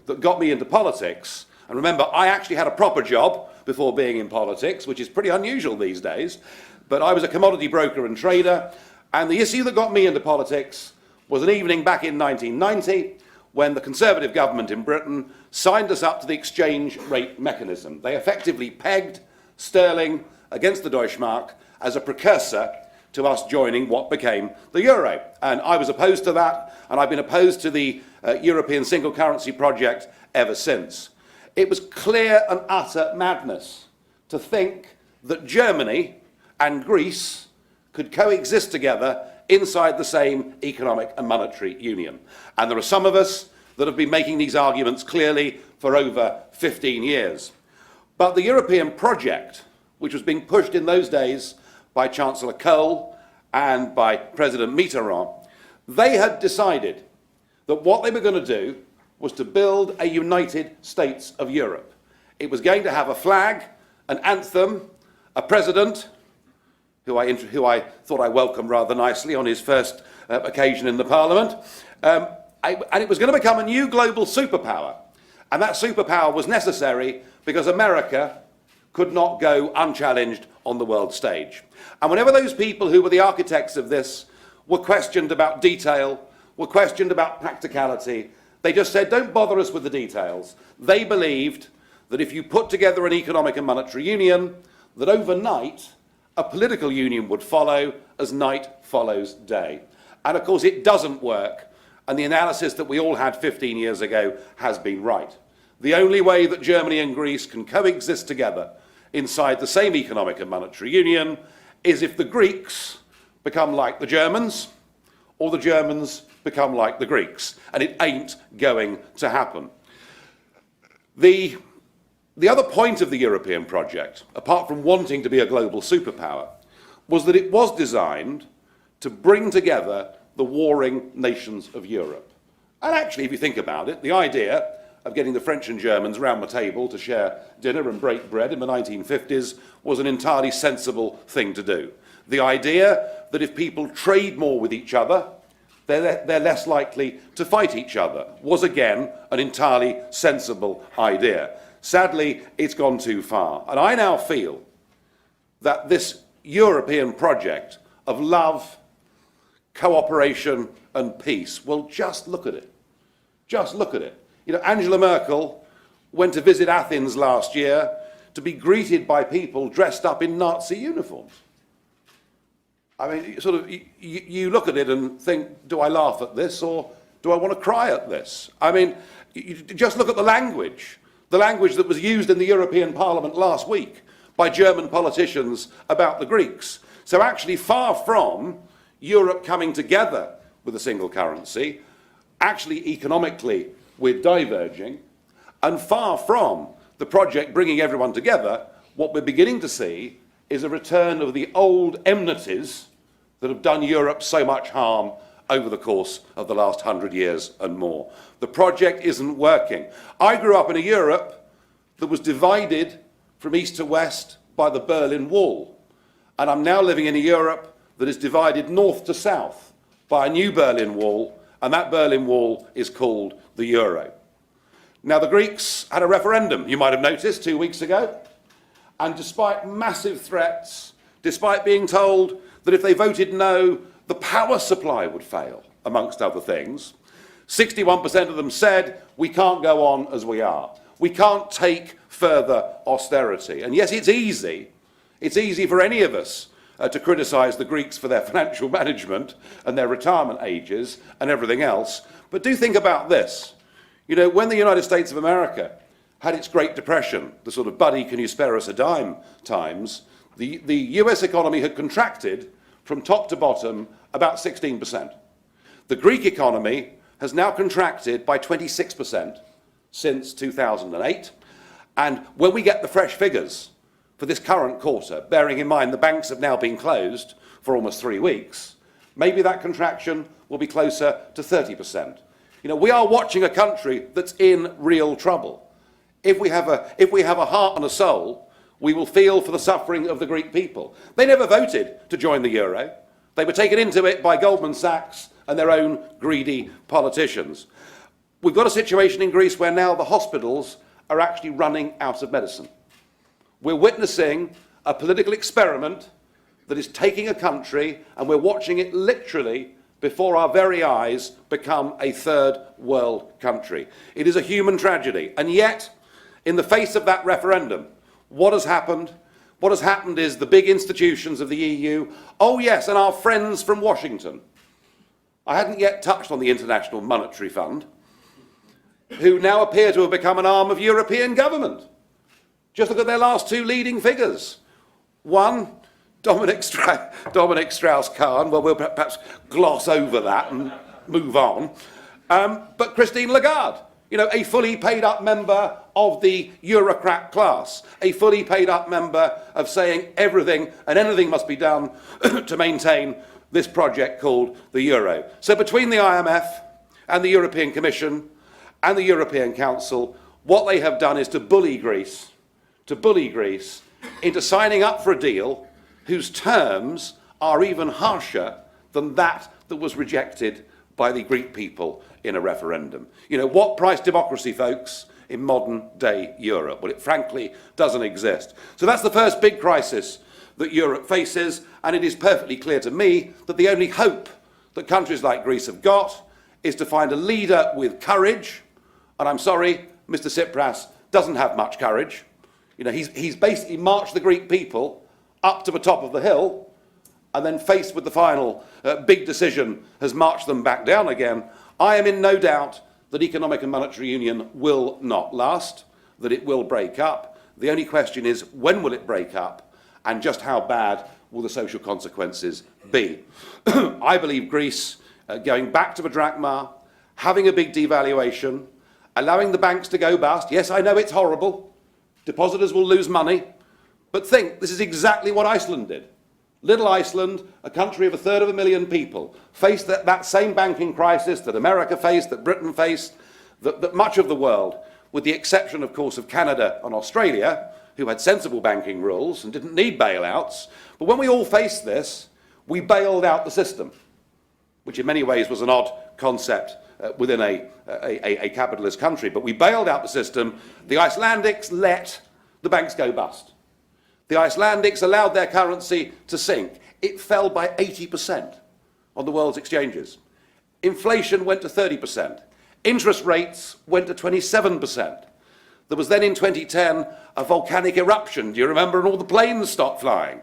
that got me into politics. And remember, I actually had a proper job before being in politics, which is pretty unusual these days. But I was a commodity broker and trader. And the issue that got me into politics was an evening back in 1990 when the Conservative government in Britain signed us up to the exchange rate mechanism. They effectively pegged sterling against the Deutschmark as a precursor to us joining what became the euro. And I was opposed to that, and I've been opposed to the European single currency project ever since. It was clear and utter madness to think that Germany and Greece could coexist together inside the same economic and monetary union. And there are some of us that have been making these arguments clearly for over 15 years. But the European project, which was being pushed in those days by Chancellor Kohl and by President Mitterrand, they had decided that what they were going to do was to build a United States of Europe. It was going to have a flag, an anthem, a president, who I thought I welcomed rather nicely on his first occasion in the Parliament, and it was going to become a new global superpower. And that superpower was necessary because America could not go unchallenged on the world stage. And whenever those people who were the architects of this were questioned about detail, were questioned about practicality, they just said, don't bother us with the details. They believed that if you put together an economic and monetary union, that overnight a political union would follow as night follows day. And of course it doesn't work, and the analysis that we all had 15 years ago has been right. The only way that Germany and Greece can coexist together inside the same economic and monetary union is if the Greeks become like the Germans, or the Germans become like the Greeks, and it ain't going to happen. The other point of the European project, apart from wanting to be a global superpower, was that it was designed to bring together the warring nations of Europe. And actually, if you think about it, the idea of getting the French and Germans round the table to share dinner and break bread in the 1950s was an entirely sensible thing to do. The idea that if people trade more with each other, they're less likely to fight each other was again an entirely sensible idea. Sadly, it's gone too far. And I now feel that this European project of love, cooperation and peace, well, just look at it. Just look at it. You know, Angela Merkel went to visit Athens last year to be greeted by people dressed up in Nazi uniforms. I mean, sort of, you look at it and think, do I laugh at this or do I want to cry at this? I mean, you just look at the language that was used in the European Parliament last week by German politicians about the Greeks. So actually, far from Europe coming together with a single currency, actually economically we're diverging, and far from the project bringing everyone together, what we're beginning to see is a return of the old enmities that have done Europe so much harm over the course of the last 100 years and more. The project isn't working. I grew up in a Europe that was divided from east to west by the Berlin Wall. And I'm now living in a Europe that is divided north to south by a new Berlin Wall, and that Berlin Wall is called the euro. Now, the Greeks had a referendum, you might have noticed, 2 weeks ago. And despite massive threats, despite being told that if they voted no, the power supply would fail, amongst other things, 61% of them said, we can't go on as we are. We can't take further austerity. And yes, it's easy for any of us to criticise the Greeks for their financial management and their retirement ages and everything else. But do think about this. You know, when the United States of America had its Great Depression, the sort of buddy, can you spare us a dime times, the US economy had contracted from top to bottom about 16%. The Greek economy has now contracted by 26% since 2008. And when we get the fresh figures for this current quarter, bearing in mind the banks have now been closed for almost 3 weeks, maybe that contraction will be closer to 30%. You know, we are watching a country that's in real trouble. If we have a heart and a soul, we will feel for the suffering of the Greek people. They never voted to join the euro. They were taken into it by Goldman Sachs and their own greedy politicians. We've got a situation in Greece where now the hospitals are actually running out of medicine. We're witnessing a political experiment that is taking a country, and we're watching it literally before our very eyes become a third world country. It is a human tragedy. And yet, in the face of that referendum, what has happened? What has happened is the big institutions of the EU, oh yes, and our friends from Washington. I hadn't yet touched on the International Monetary Fund, who now appear to have become an arm of European government. Just look at their last two leading figures. One, Dominic Strauss-Kahn, well, we'll perhaps gloss over that and move on. But Christine Lagarde, you know, a fully paid up member of the Eurocrat class, a fully paid up member of saying everything and anything must be done to maintain this project called the Euro. So between the IMF and the European Commission and the European Council, what they have done is to bully Greece into signing up for a deal whose terms are even harsher than that was rejected by the Greek people in a referendum. You know, what price democracy, folks, in modern day Europe? Well, it frankly doesn't exist. So that's the first big crisis that Europe faces, and it is perfectly clear to me that the only hope that countries like Greece have got is to find a leader with courage, and I'm sorry, Mr. Tsipras doesn't have much courage. You know, he's basically marched the Greek people up to the top of the hill, and then faced with the final big decision, has marched them back down again. I am in no doubt that economic and monetary union will not last, that it will break up. The only question is, when will it break up, and just how bad will the social consequences be? I believe Greece going back to the drachma, having a big devaluation, allowing the banks to go bust. Yes, I know it's horrible. Depositors will lose money. But think, this is exactly what Iceland did. Little Iceland, a country of 1/3 people, faced that same banking crisis that America faced, that Britain faced, that much of the world, with the exception, of course, of Canada and Australia, who had sensible banking rules and didn't need bailouts. But when we all faced this, we bailed out the system, which in many ways was an odd concept within a capitalist country. But we bailed out the system. The Icelandics let the banks go bust. The Icelandics allowed their currency to sink. It fell by 80% on the world's exchanges. Inflation went to 30%. Interest rates went to 27%. There was then in 2010 a volcanic eruption, do you remember, and all the planes stopped flying.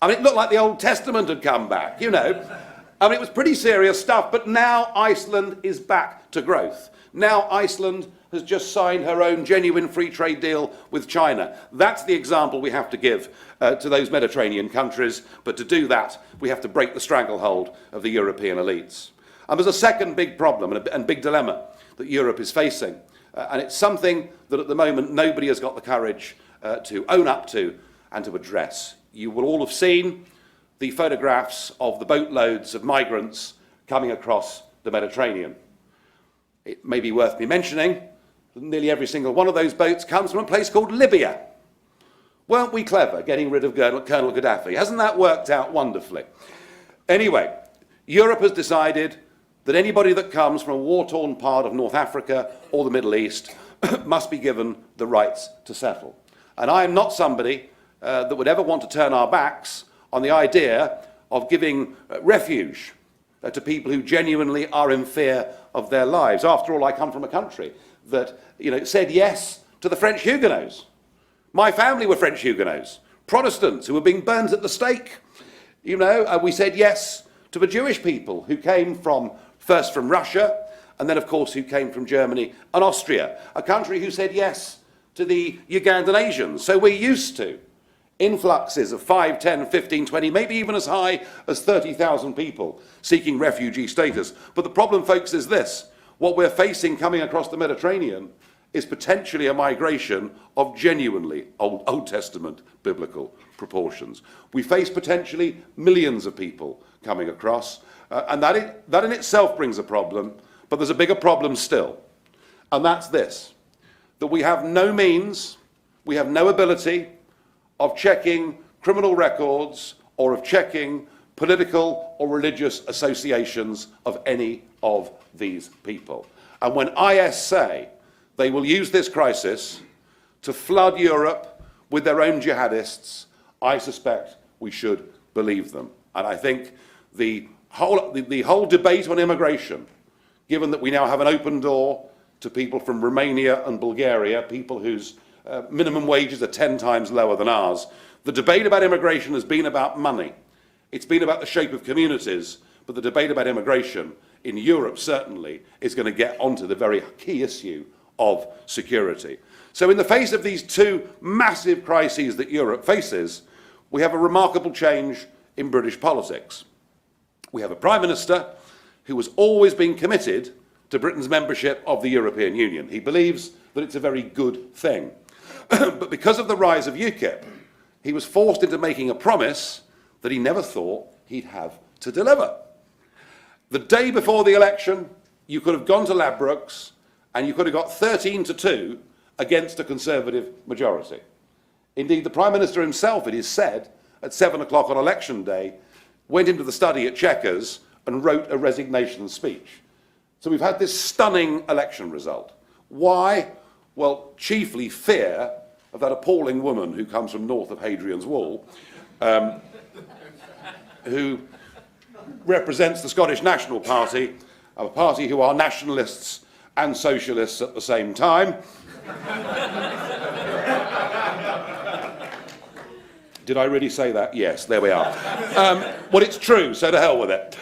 I mean, it looked like the Old Testament had come back, you know. I mean, it was pretty serious stuff, but now Iceland is back to growth. Now Iceland has just signed her own genuine free trade deal with China. That's the example we have to give to those Mediterranean countries, but to do that, we have to break the stranglehold of the European elites. And there's a second big problem and big dilemma that Europe is facing, and it's something that at the moment nobody has got the courage to own up to and to address. You will all have seen the photographs of the boatloads of migrants coming across the Mediterranean. It may be worth me mentioning that nearly every single one of those boats comes from a place called Libya. Weren't we clever getting rid of Colonel Gaddafi? Hasn't that worked out wonderfully? Anyway, Europe has decided that anybody that comes from a war-torn part of North Africa or the Middle East must be given the rights to settle. And I am not somebody that would ever want to turn our backs on the idea of giving refuge to people who genuinely are in fear of their lives. After all, I come from a country that, you know, said yes to the French Huguenots. My family were French Huguenots, Protestants who were being burned at the stake. You know, we said yes to the Jewish people who came first from Russia, and then, of course, who came from Germany and Austria, a country who said yes to the Ugandan Asians. So we're used to influxes of 5, 10, 15, 20, maybe even as high as 30,000 people seeking refugee status. But the problem, folks, is this. What we're facing coming across the Mediterranean is potentially a migration of genuinely Old Testament biblical proportions. We face potentially millions of people coming across, and that in itself brings a problem, but there's a bigger problem still, and that's this, that we have no means, we have no ability of checking criminal records or of checking political or religious associations of any of these people. And when IS say they will use this crisis to flood Europe with their own jihadists, I suspect we should believe them. And I think the whole debate on immigration, given that we now have an open door to people from Romania and Bulgaria, people whose minimum wages are 10 times lower than ours, the debate about immigration has been about money. It's been about the shape of communities, but the debate about immigration in Europe certainly is going to get onto the very key issue of security. So in the face of these two massive crises that Europe faces, we have a remarkable change in British politics. We have a Prime Minister who has always been committed to Britain's membership of the European Union. He believes that it's a very good thing. But because of the rise of UKIP, he was forced into making a promise that he never thought he'd have to deliver. The day before the election, you could have gone to Ladbrokes and you could have got 13-2 against a Conservative majority. Indeed, the Prime Minister himself, it is said, at 7 o'clock on election day, went into the study at Chequers and wrote a resignation speech. So we've had this stunning election result. Why? Well, chiefly fear of that appalling woman who comes from north of Hadrian's Wall, who represents the Scottish National Party, a party who are nationalists and socialists at the same time. Did I really say that? Yes, there we are. Well, it's true, so to hell with it.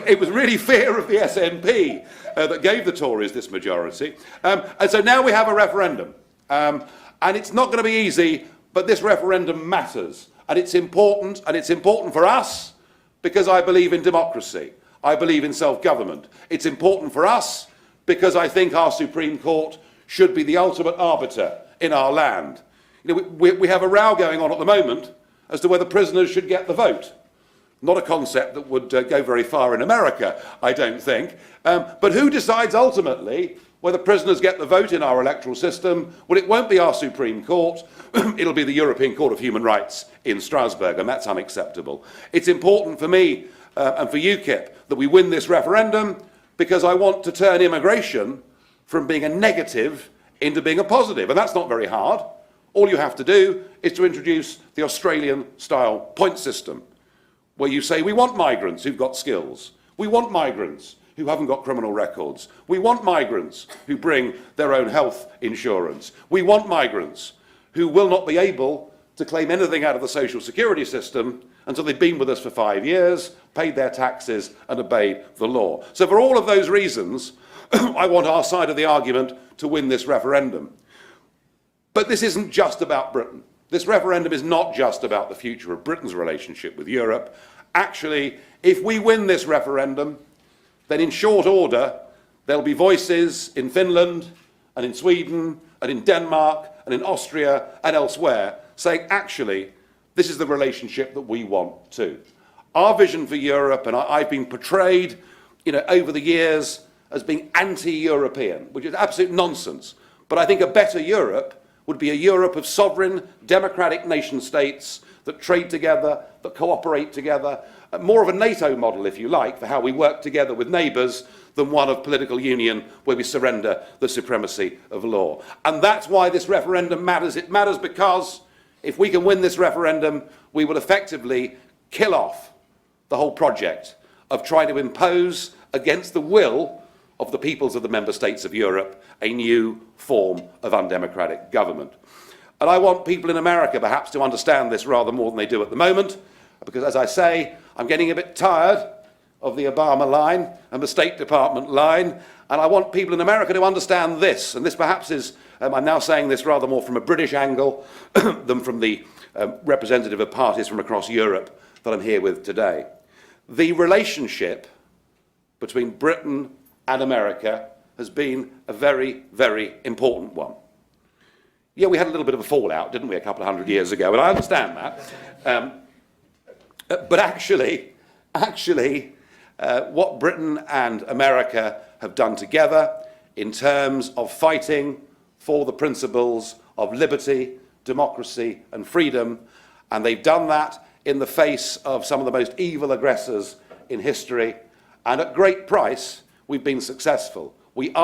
It was really fear of the SNP that gave the Tories this majority. And so now we have a referendum. And it's not going to be easy, but this referendum matters. And it's important for us because I believe in democracy. I believe in self-government. It's important for us because I think our Supreme Court should be the ultimate arbiter in our land. You know, we have a row going on at the moment as to whether prisoners should get the vote. Not a concept that would go very far in America, I don't think. But who decides ultimately whether prisoners get the vote in our electoral system? Well, it won't be our Supreme Court. It'll be the European Court of Human Rights in Strasbourg, and that's unacceptable. It's important for me and for UKIP that we win this referendum because I want to turn immigration from being a negative into being a positive, and that's not very hard. All you have to do is to introduce the Australian-style point system, where you say, we want migrants who've got skills. We want migrants who haven't got criminal records. We want migrants who bring their own health insurance. We want migrants who will not be able to claim anything out of the social security system until they've been with us for 5 years, paid their taxes, and obeyed the law. So for all of those reasons, I want our side of the argument to win this referendum. But this isn't just about Britain. This referendum is not just about the future of Britain's relationship with Europe. Actually, if we win this referendum, then in short order, there'll be voices in Finland and in Sweden and in Denmark and in Austria and elsewhere saying, actually, this is the relationship that we want too. Our vision for Europe, and I've been portrayed, over the years as being anti-European, which is absolute nonsense. But I think a better Europe would be a Europe of sovereign, democratic nation states that trade together, that cooperate together, more of a NATO model, if you like, for how we work together with neighbours than one of political union where we surrender the supremacy of law. And that's why this referendum matters. It matters because if we can win this referendum, we will effectively kill off the whole project of trying to impose against the will of the peoples of the member states of Europe a new form of undemocratic government. And I want people in America perhaps to understand this rather more than they do at the moment, because as I say, I'm getting a bit tired of the Obama line and the State Department line, and I want people in America to understand this, and this perhaps is, I'm now saying this rather more from a British angle than from the representative of parties from across Europe that I'm here with today. The relationship between Britain and America has been a very, very important one. Yeah, we had a little bit of a fallout, didn't we, a couple of 100 years ago, and I understand that. But actually, what Britain and America have done together in terms of fighting for the principles of liberty, democracy, and freedom, and they've done that in the face of some of the most evil aggressors in history, and at great price, we've been successful. We are